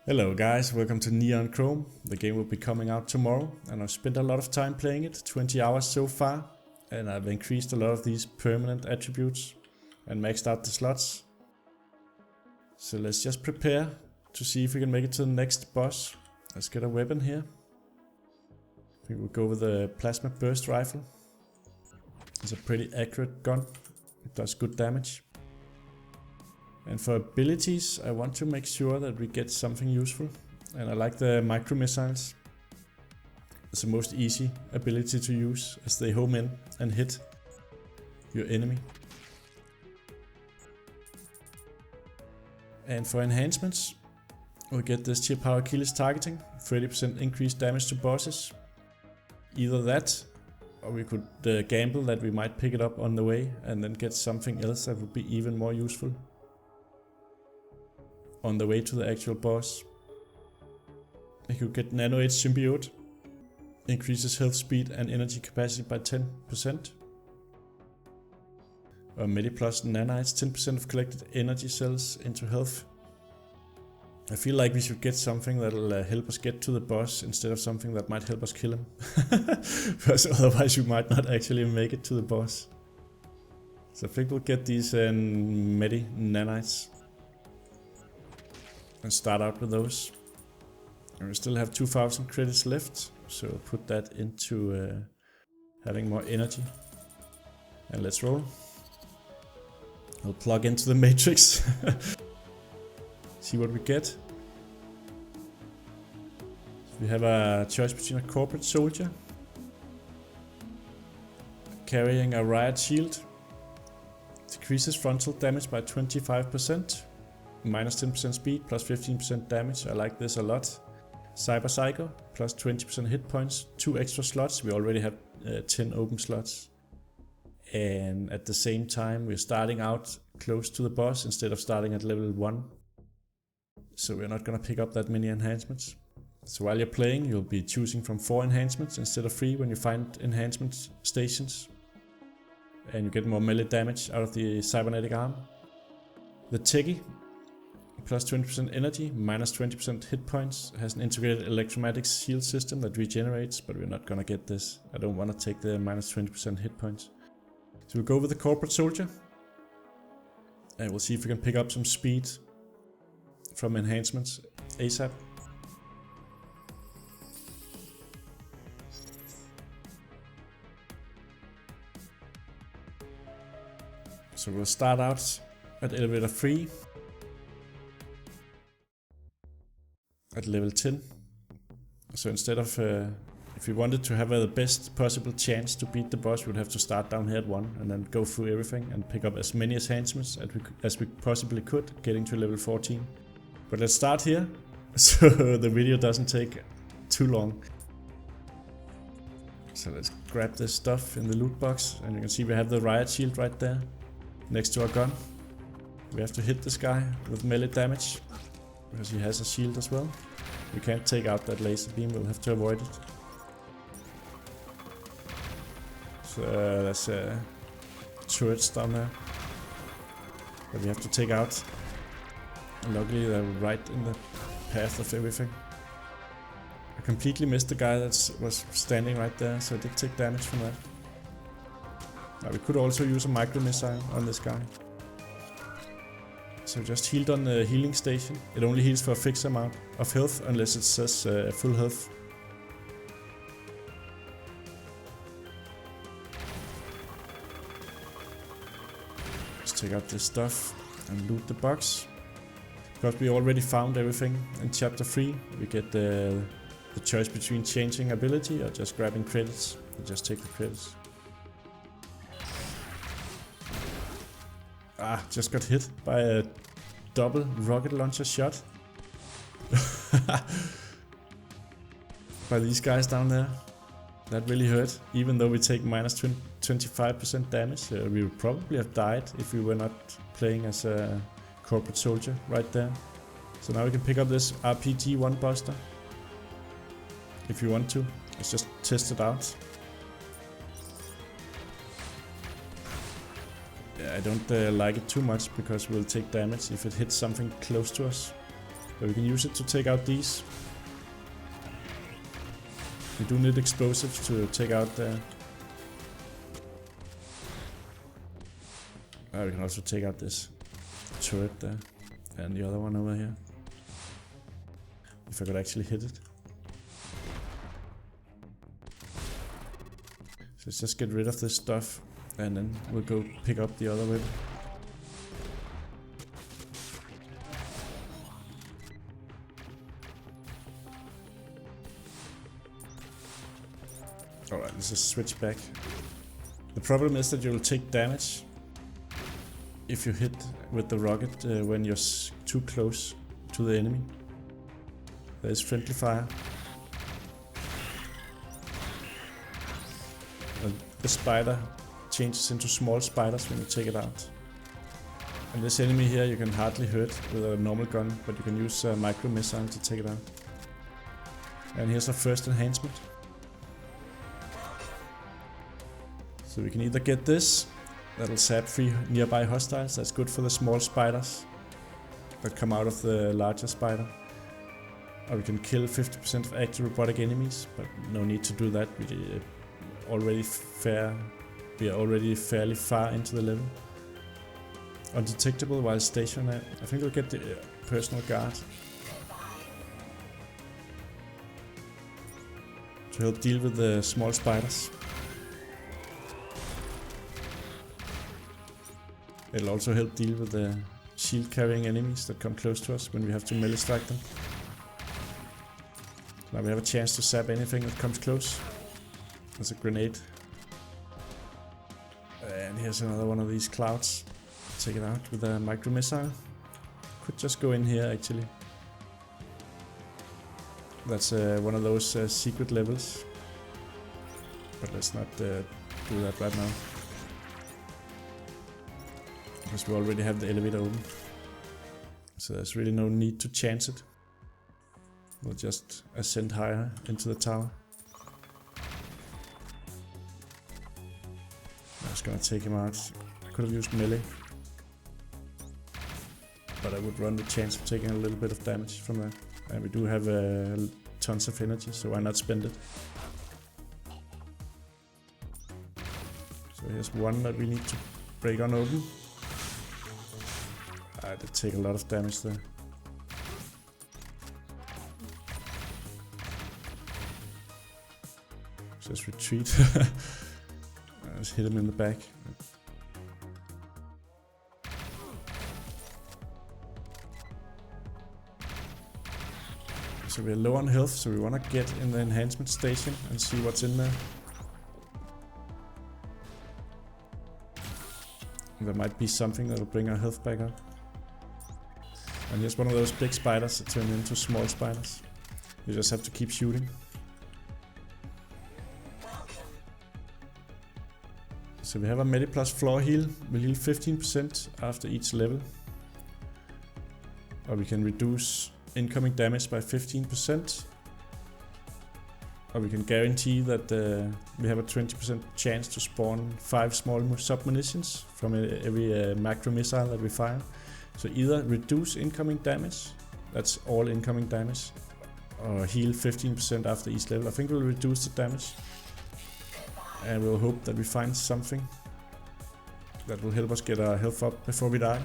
Hello guys, welcome to Neon Chrome. The game will be coming out tomorrow and I've spent a lot of time playing it, 20 hours so far, and I've increased a lot of these permanent attributes and maxed out the slots. So let's just prepare to see if we can make it to the next boss. Let's get a weapon here. I think we'll go with the plasma burst rifle. It's a pretty accurate gun, it does good damage. And for abilities, I want to make sure that we get something useful. And I like the micro missiles. It's the most easy ability to use as they home in and hit your enemy. And for enhancements, we'll get this tier power Achilles targeting, 30% increased damage to bosses. Either that, or we could gamble that we might pick it up on the way and then get something else that would be even more useful on the way to the actual boss. You could get Nanoedge symbiote, increases health speed and energy capacity by 10%. Or Mediplus nanites, 10% of collected energy cells into health. I feel like we should get something that'll help us get to the boss instead of something that might help us kill him. Because otherwise we might not actually make it to the boss. So I think we'll get these Medi nanites and start out with those. And we still have 2000 credits left, so we'll put that into having more energy. And let's roll. We'll plug into the matrix. See what we get. We have a choice between a corporate soldier carrying a riot shield, decreases frontal damage by 25%, minus 10% speed, plus 15% damage. I like this a lot. Cyber Psycho, plus 20% hit points, 2 extra slots. We already have 10 open slots. And at the same time, we're starting out close to the boss instead of starting at level 1. So we're not gonna pick up that many enhancements. So while you're playing, you'll be choosing from 4 enhancements instead of 3 when you find enhancement stations. And you get more melee damage out of the cybernetic arm. The Techie, plus 20% energy, minus 20% hit points, has an integrated electromagnetic shield system that regenerates, but we're not gonna get this. I don't wanna take the minus 20% hit points. So we'll go with the corporate soldier. And we'll see if we can pick up some speed from enhancements ASAP. So we'll start out at elevator 3 at level 10. So instead of if we wanted to have the best possible chance to beat the boss, we'd have to start down here at 1 and then go through everything and pick up as many enhancements as we possibly could, getting to level 14. But let's start here, so the video doesn't take too long. So let's grab this stuff in the loot box, and you can see we have the riot shield right there, next to our gun. We have to hit this guy with melee damage, because he has a shield as well. We can't take out that laser beam, we'll have to avoid it. So there's turrets down there that we have to take out. Luckily they're right in the path of everything. I completely missed the guy that was standing right there, so I did take damage from that. Now we could also use a micro missile on this guy. So just healed on the healing station. It only heals for a fixed amount of health unless it says full health. Let's take out this stuff and loot the box. Because we already found everything in chapter 3, we get the choice between changing ability or just grabbing credits. We just take the credits. Just got hit by a double rocket launcher shot. By these guys down there. That really hurt. Even though we take minus 25% damage, we would probably have died if we were not playing as a corporate soldier right there. So now we can pick up this RPG 1 buster if you want to. Let's just test it out. Yeah, I don't like it too much because we'll take damage if it hits something close to us. But we can use it to take out these. We do need explosives to take out the... we can also take out this turret there. And the other one over here. If I could actually hit it. So let's just get rid of this stuff. And then we'll go pick up the other weapon. Alright, let's just switch back. The problem is that you will take damage if you hit with the rocket when you're too close to the enemy. There is friendly fire. And the spider changes into small spiders when you take it out. And this enemy here you can hardly hurt with a normal gun, but you can use a micro missile to take it out. And here's our first enhancement. So we can either get this, that'll zap 3 nearby hostiles, that's good for the small spiders that come out of the larger spider. Or we can kill 50% of active robotic enemies, but no need to do that, we are already fairly far into the level. Undetectable while stationary, I think we'll get the personal guard to help deal with the small spiders. It'll also help deal with the shield carrying enemies that come close to us when we have to melee strike them. Now we have a chance to zap anything that comes close. There's a grenade. And here's another one of these clouds. Take it out with a micro missile. Could just go in here actually. That's one of those secret levels. But let's not do that right now. Because we already have the elevator open. So there's really no need to chance it. We'll just ascend higher into the tower. I was gonna take him out. I could have used melee. But I would run the chance of taking a little bit of damage from that. And we do have tons of energy, so why not spend it? So here's one that we need to break on open. I did take a lot of damage there. Just retreat. Let's hit him in the back. So we're low on health, so we want to get in the enhancement station and see what's in there. There might be something that will bring our health back up. And here's one of those big spiders that turn into small spiders. You just have to keep shooting. So we have a Medi Plus floor heal. We heal 15% after each level. Or we can reduce incoming damage by 15%. Or we can guarantee that we have a 20% chance to spawn 5 small sub-munitions from every macro missile that we fire. So either reduce incoming damage, that's all incoming damage, or heal 15% after each level. I think we'll reduce the damage. And we'll hope that we find something that will help us get our health up before we die.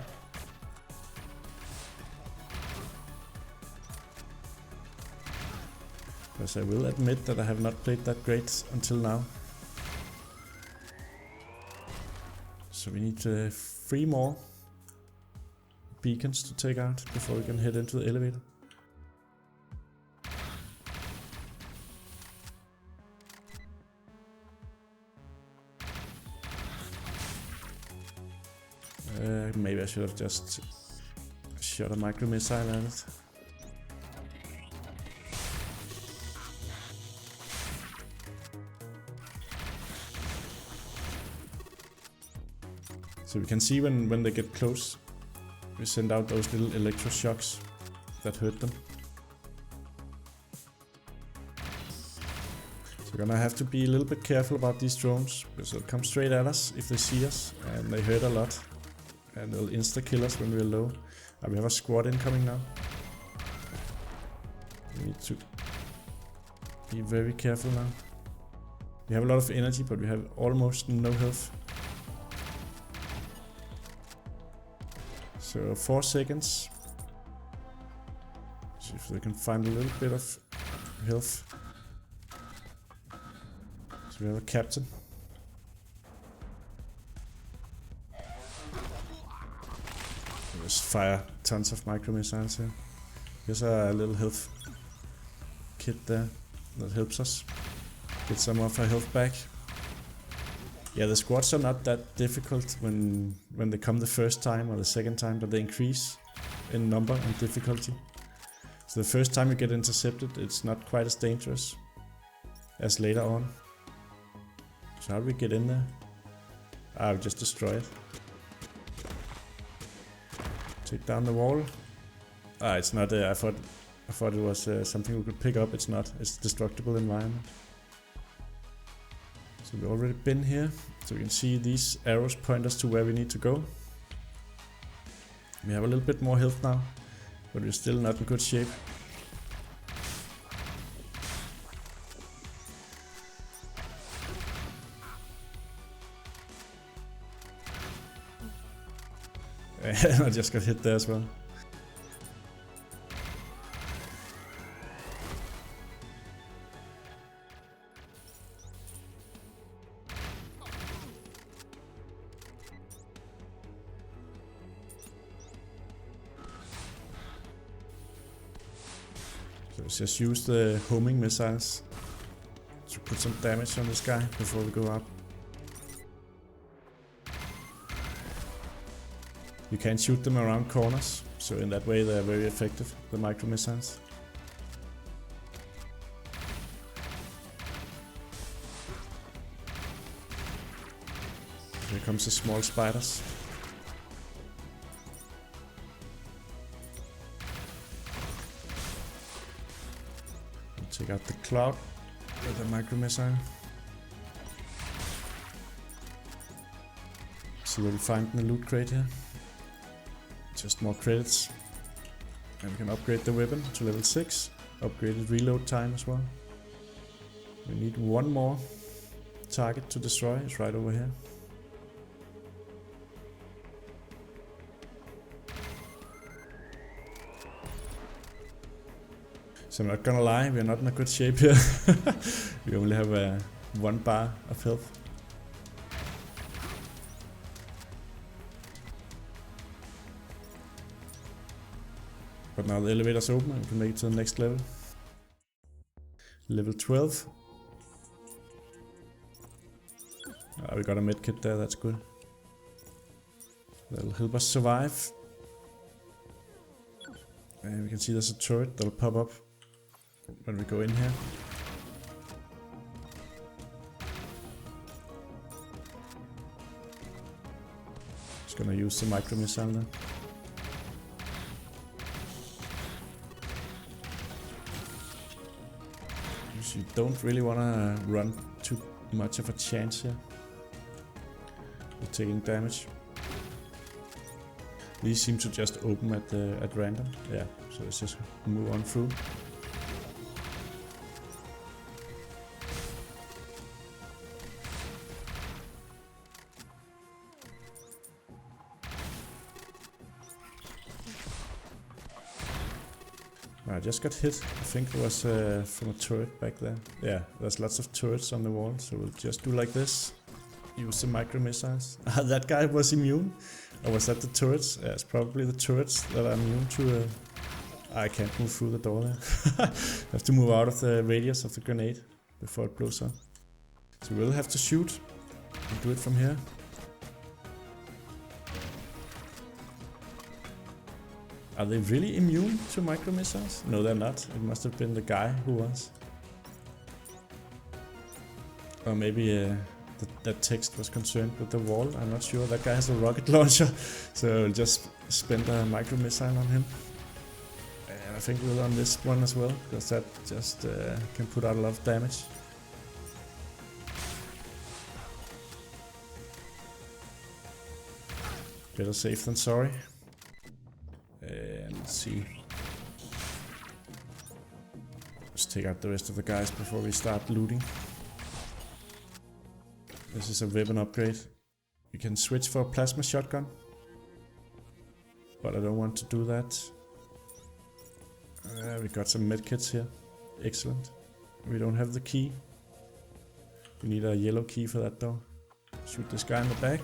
Because I will admit that I have not played that great until now. So we need 3 more beacons to take out before we can head into the elevator. Maybe I should have just shot a micro missile at it. So we can see when they get close, we send out those little electroshocks that hurt them. So we're gonna have to be a little bit careful about these drones, because they'll come straight at us if they see us, and they hurt a lot. And they'll insta-kill us when we're low. We have a squad incoming now. Need to be very careful now. We have a lot of energy, but we have almost no health. So 4 seconds. See if we can find a little bit of health. So we have a captain. Just fire tons of micro missiles here. Here's a little health kit there that helps us get some of our health back. Yeah, the squads are not that difficult when they come the first time or the second time, but they increase in number and difficulty. So the first time you get intercepted, it's not quite as dangerous as later on. So how do we get in there? Ah, we just destroy it. Take down the wall. Ah, it's not. I thought it was something we could pick up. It's not. It's destructible environment. So we've already been here. So you can see these arrows point us to where we need to go. We have a little bit more health now, but we're still not in good shape. I just got hit there as well. So let's just use the homing missiles to put some damage on this guy before we go up. You can shoot them around corners, so in that way they're very effective, the micro missiles. Here comes the small spiders. Take out the cloud with the micro missile. See what we find in the loot crate here. Just more credits. And we can upgrade the weapon to level 6. Upgraded reload time as well. We need one more target to destroy. It's right over here. So I'm not gonna lie, we're not in a good shape here. We only have 1 bar of health. But now the elevator's open and we can make it to the next level. Level 12. We got a medkit there, that's good. That'll help us survive. And we can see there's a turret that'll pop up when we go in here. Just gonna use the micro missile then. You don't really want to run too much of a chance here with taking damage. These seem to just open at random. Yeah, so let's just move on through. I just got hit. I think it was from a turret back there. Yeah, there's lots of turrets on the wall, so we'll just do like this. Use the micro missiles. That guy was immune. Or was that the turrets? Yeah, it's probably the turrets that are immune to... I can't move through the door there. I have to move out of the radius of the grenade before it blows up. So we'll have to shoot and do it from here. Are they really immune to micro missiles? No, they're not. It must have been the guy who was. Or maybe that text was concerned with the wall. I'm not sure. That guy has a rocket launcher, so I'll just spend a micro missile on him. And I think we'll on this one as well, because that just can put out a lot of damage. Better safe than sorry. And let's see. Let's take out the rest of the guys before we start looting. This is a weapon upgrade. You can switch for a plasma shotgun, but I don't want to do that. We got some medkits here. Excellent. We don't have the key. We need a yellow key for that though. Shoot this guy in the back.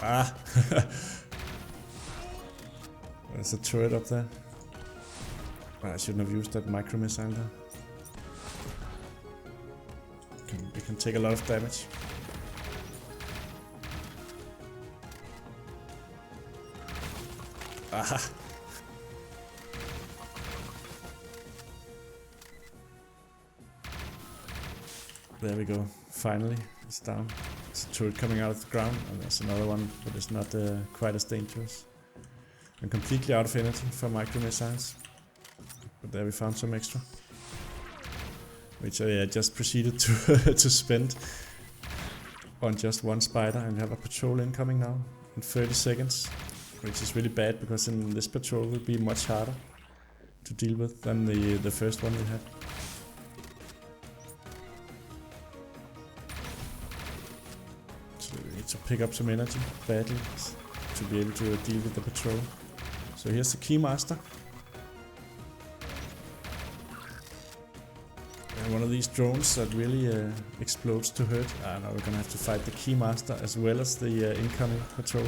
Ah! There's a turret up there. I shouldn't have used that micro missile there. We can take a lot of damage. Aha! There we go. Finally, it's down. There's a turret coming out of the ground, and there's another one, but it's not quite as dangerous. I'm completely out of energy for micro missiles, but there we found some extra, which I just proceeded to to spend on just one spider, and we have a patrol incoming now in 30 seconds, which is really bad because then this patrol will be much harder to deal with than the first one we had. So we need to pick up some energy badly to be able to deal with the patrol. So here's the Keymaster. And one of these drones that really explodes to hurt. Now we're gonna have to fight the Keymaster as well as the incoming patrol.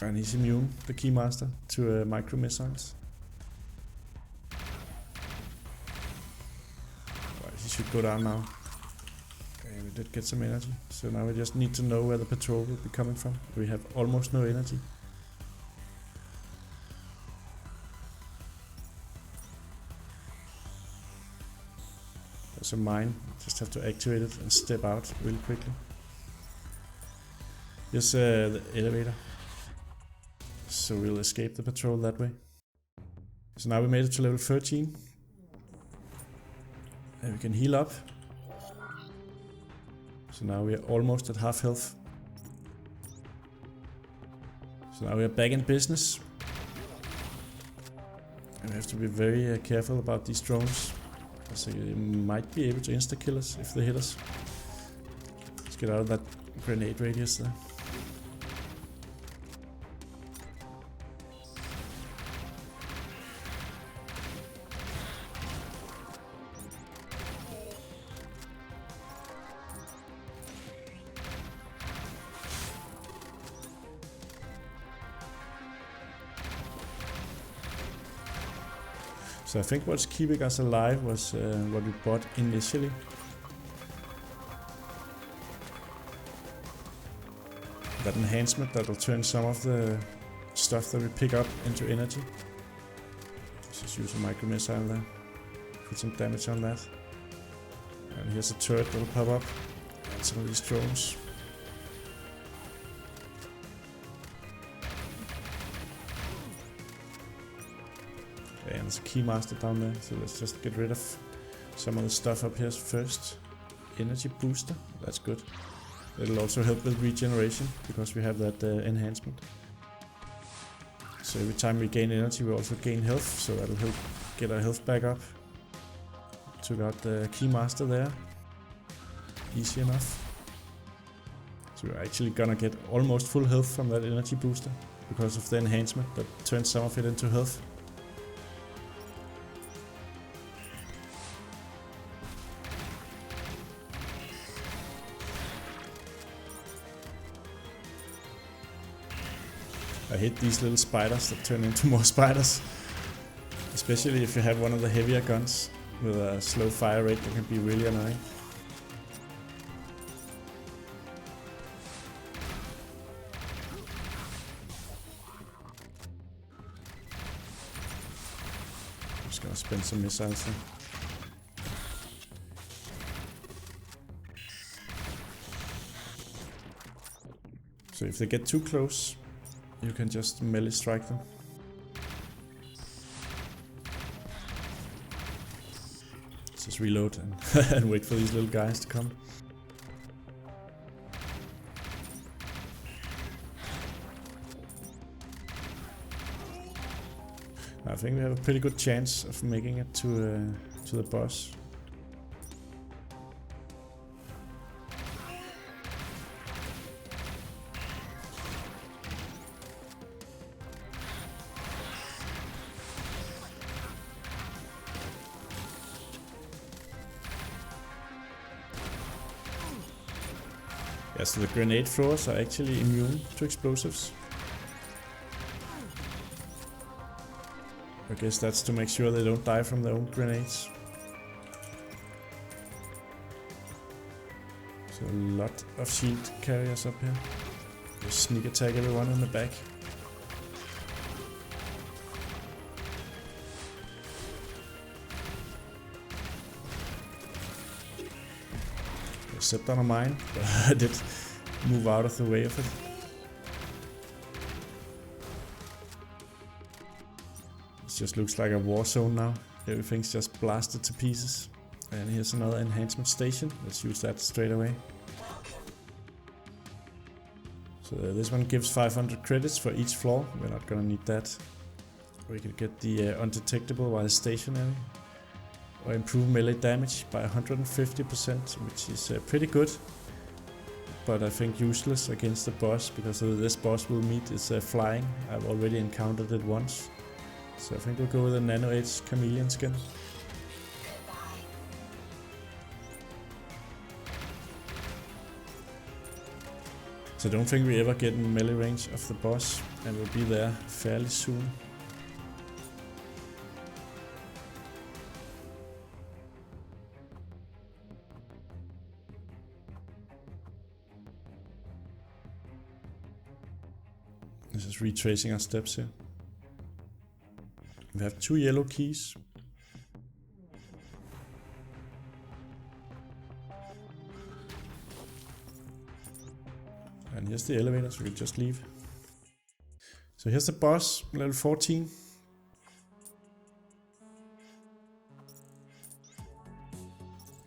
And he's immune, the Keymaster, to micro missiles. Right, he should go down now. We did get some energy, so now we just need to know where the patrol will be coming from. We have almost no energy. There's a mine, just have to activate it and step out really quickly. Here's the elevator, so we'll escape the patrol that way. So now we made it to level 13. And we can heal up. So now we are almost at half health. So now we are back in business. And we have to be very careful about these drones. So you might be able to insta-kill us if they hit us. Let's get out of that grenade radius there. So I think what's keeping us alive was what we bought initially. That enhancement that will turn some of the stuff that we pick up into energy. Just use a micro missile there. Put some damage on that. And here's a turret that will pop up. And some of these drones. And there's a Keymaster down there, so let's just get rid of some of the stuff up here first. Energy booster, that's good. It'll also help with regeneration, because we have that enhancement. So every time we gain energy, we also gain health, so that'll help get our health back up. Took out the Keymaster there. Easy enough. So we're actually gonna get almost full health from that energy booster, because of the enhancement that turns some of it into health. I hate these little spiders that turn into more spiders. Especially if you have one of the heavier guns with a slow fire rate, that can be really annoying. I'm just gonna spend some missiles here. So if they get too close, you can just melee strike them. Let's just reload and, and wait for these little guys to come. I think we have a pretty good chance of making it to the boss. Yeah, so the grenade throwers are actually immune to explosives. I guess that's to make sure they don't die from their own grenades. So a lot of shield carriers up here. Just sneak attack everyone in the back. I stepped on a mine, but I did move out of the way of it. It just looks like a war zone now. Everything's just blasted to pieces. And here's another enhancement station. Let's use that straight away. So this one gives 500 credits for each floor. We're not gonna need that. We can get the undetectable while stationary. Or improve melee damage by 150%, which is pretty good. But I think useless against the boss, because this boss we'll meet is flying. I've already encountered it once. So I think we'll go with a Nanoedge Chameleon skin. So I don't think we ever get in melee range of the boss, and we'll be there fairly soon. This is retracing our steps here. We have 2 yellow keys. And here's the elevator, so we can just leave. So here's the boss, level 14.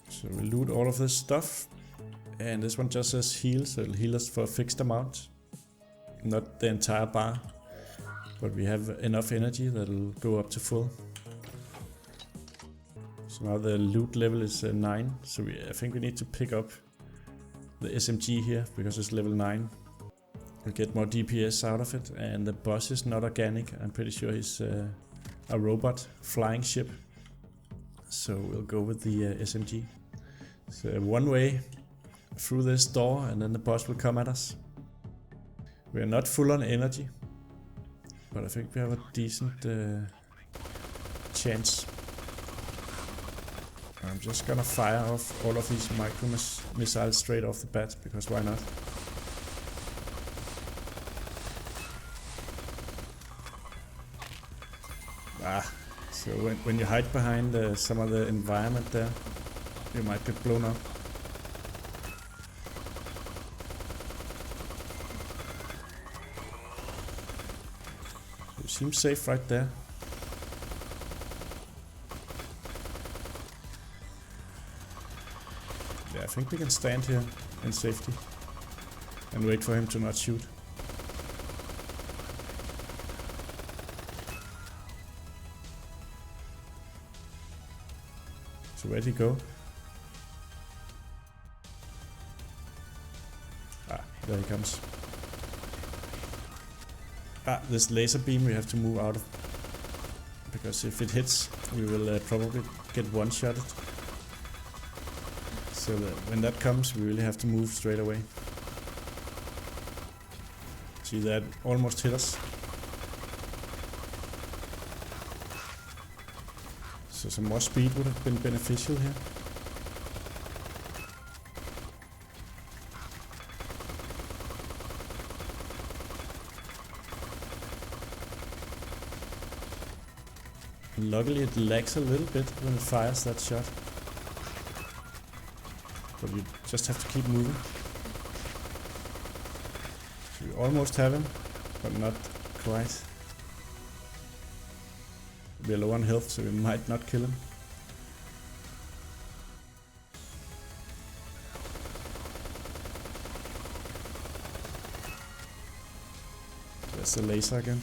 So we'll loot all of this stuff. And this one just says heal, so it'll heal us for a fixed amount. Not the entire bar. But we have enough energy that'll go up to full. So now the loot level is 9, so I think we need to pick up the SMG here, because it's level 9. We'll get more DPS out of it, and the boss is not organic. I'm pretty sure he's a robot flying ship. So we'll go with the SMG. So one way through this door, and then the boss will come at us. We are not full on energy, but I think we have a decent chance. I'm just gonna fire off all of these micro missiles straight off the bat, because why not? So when you hide behind some of the environment there, you might get blown up. You seem safe right there. Yeah, I think we can stand here in safety and wait for him to not shoot. So where'd he go? There he comes. This laser beam we have to move out of, because if it hits, we will probably get one-shotted. So when that comes, we really have to move straight away. See, that almost hit us. So some more speed would have been beneficial here. Luckily it lags a little bit when it fires that shot. But you just have to keep moving. So we almost have him, but not quite. We're low on health, so we might not kill him. That's the laser again.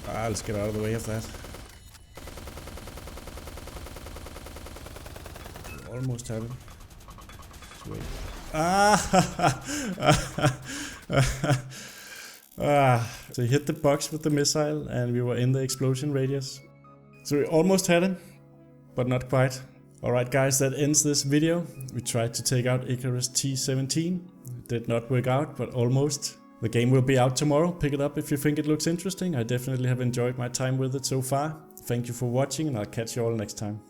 Let's get out of the way of that. We almost have him. Let's wait. So he hit the box with the missile and we were in the explosion radius. So we almost had him, but not quite. Alright guys, that ends this video. We tried to take out Icarus T-17. Did not work out, but almost. The game will be out tomorrow. Pick it up if you think it looks interesting. I definitely have enjoyed my time with it so far. Thank you for watching and I'll catch you all next time.